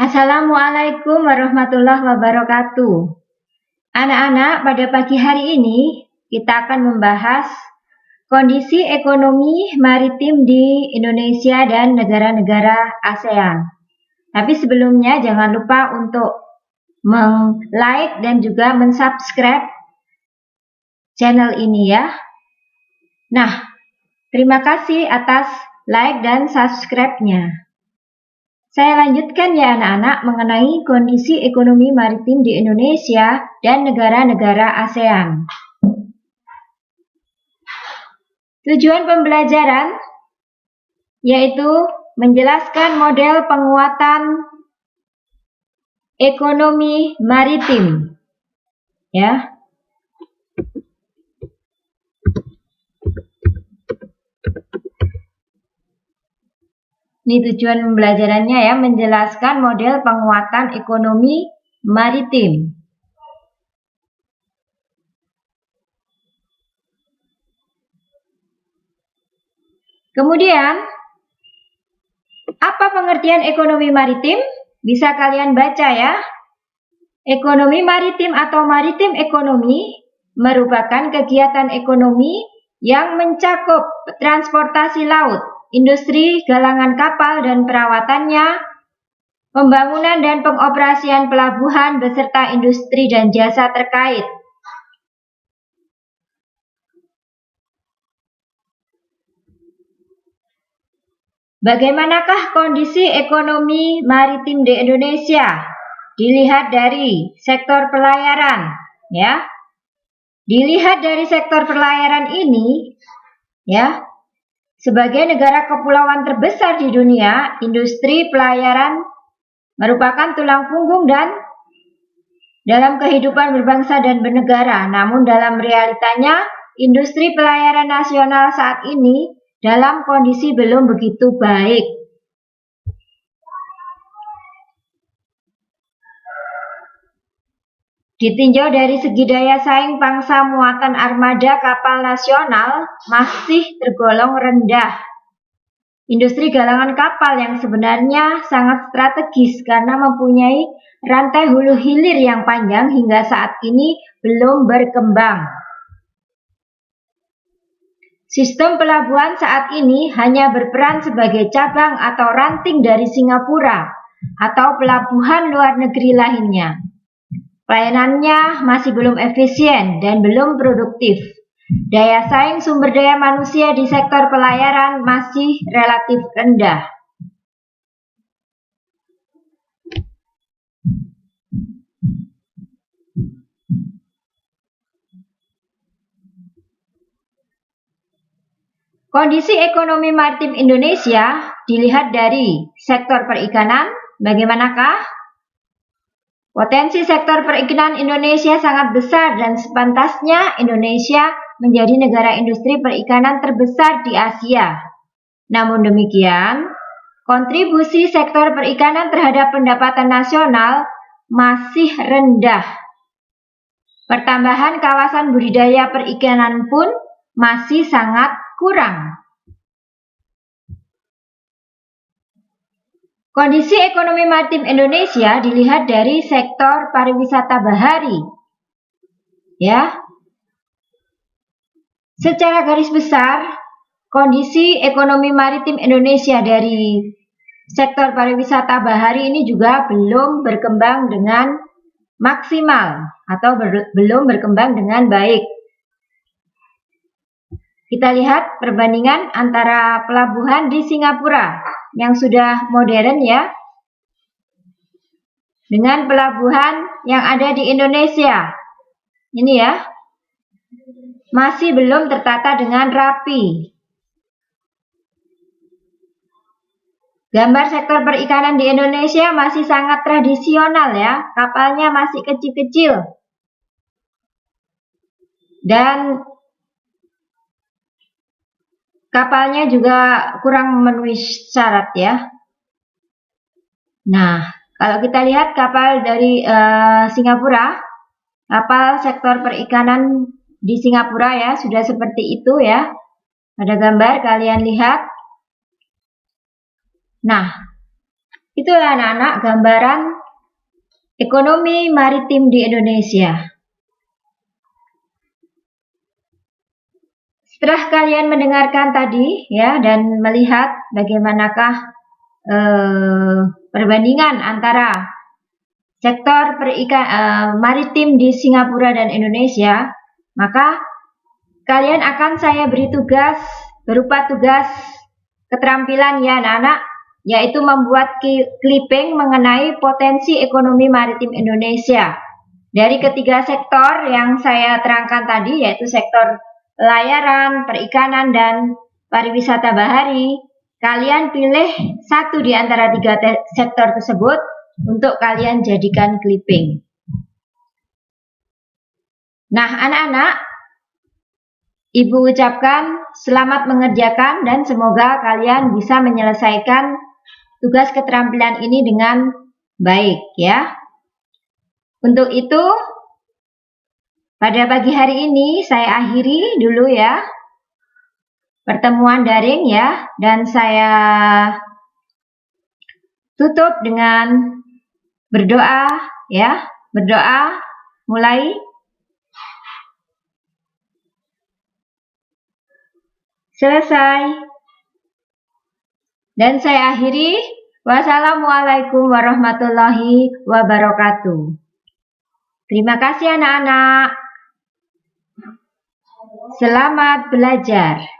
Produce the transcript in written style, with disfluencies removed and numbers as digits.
Assalamualaikum warahmatullahi wabarakatuh. Anak-anak, pada pagi hari ini kita akan membahas kondisi ekonomi maritim di Indonesia dan negara-negara ASEAN. Tapi sebelumnya jangan lupa untuk like dan juga subscribe channel ini ya. Nah, terima kasih atas like dan subscribe-nya. Saya lanjutkan ya anak-anak mengenai kondisi ekonomi maritim di Indonesia dan negara-negara ASEAN. Tujuan pembelajaran yaitu menjelaskan model penguatan ekonomi maritim. Ya. Ini tujuan pembelajarannya ya, menjelaskan model penguatan ekonomi maritim. Kemudian, apa pengertian ekonomi maritim? Bisa kalian baca ya. Ekonomi maritim atau maritim ekonomi merupakan kegiatan ekonomi yang mencakup transportasi laut, industri galangan kapal dan perawatannya, pembangunan dan pengoperasian pelabuhan beserta industri dan jasa terkait. Bagaimanakah kondisi ekonomi maritim di Indonesia? Dilihat dari sektor pelayaran, ya. Dilihat dari sektor pelayaran ini, ya. Sebagai negara kepulauan terbesar di dunia, industri pelayaran merupakan tulang punggung dan dalam kehidupan berbangsa dan bernegara. Namun dalam realitanya, industri pelayaran nasional saat ini dalam kondisi belum begitu baik. Ditinjau dari segi daya saing pangsa muatan armada kapal nasional masih tergolong rendah. Industri galangan kapal yang sebenarnya sangat strategis karena mempunyai rantai hulu hilir yang panjang hingga saat ini belum berkembang. Sistem pelabuhan saat ini hanya berperan sebagai cabang atau ranting dari Singapura atau pelabuhan luar negeri lainnya. Pelayanannya masih belum efisien dan belum produktif. Daya saing sumber daya manusia di sektor pelayaran masih relatif rendah. Kondisi ekonomi maritim Indonesia dilihat dari sektor perikanan, bagaimanakah? Potensi sektor perikanan Indonesia sangat besar dan sepantasnya Indonesia menjadi negara industri perikanan terbesar di Asia. Namun demikian, kontribusi sektor perikanan terhadap pendapatan nasional masih rendah. Pertambahan kawasan budidaya perikanan pun masih sangat kurang. Kondisi ekonomi maritim Indonesia dilihat dari sektor pariwisata bahari. Ya. Secara garis besar, kondisi ekonomi maritim Indonesia dari sektor pariwisata bahari ini juga belum berkembang dengan maksimal atau belum berkembang dengan baik. Kita lihat perbandingan antara pelabuhan di Singapura yang sudah modern ya, dengan pelabuhan yang ada di Indonesia. Ini ya, masih belum tertata dengan rapi. Gambar sektor perikanan di Indonesia masih sangat tradisional ya, kapalnya masih kecil-kecil. Dan kapalnya juga kurang memenuhi syarat ya. Nah, kalau kita lihat kapal dari Singapura, kapal sektor perikanan di Singapura ya, sudah seperti itu ya. Ada gambar kalian lihat. Nah, Itulah anak-anak gambaran ekonomi maritim di Indonesia. Setelah kalian mendengarkan tadi ya dan melihat bagaimanakah perbandingan antara sektor maritim di Singapura dan Indonesia, maka kalian akan saya beri tugas berupa tugas keterampilan ya anak-anak, yaitu membuat clipping mengenai potensi ekonomi maritim Indonesia dari ketiga sektor yang saya terangkan tadi, yaitu sektor pelayaran, perikanan, dan pariwisata bahari. Kalian pilih satu di antara tiga sektor tersebut untuk kalian jadikan clipping. Nah, anak-anak, Ibu ucapkan selamat mengerjakan dan semoga kalian bisa menyelesaikan tugas keterampilan ini dengan baik ya. Untuk itu, pada pagi hari ini saya akhiri dulu ya pertemuan daring ya, dan saya tutup dengan berdoa ya. Berdoa mulai. Selesai. Dan saya akhiri. Wassalamualaikum warahmatullahi wabarakatuh. Terima kasih anak-anak. Selamat belajar.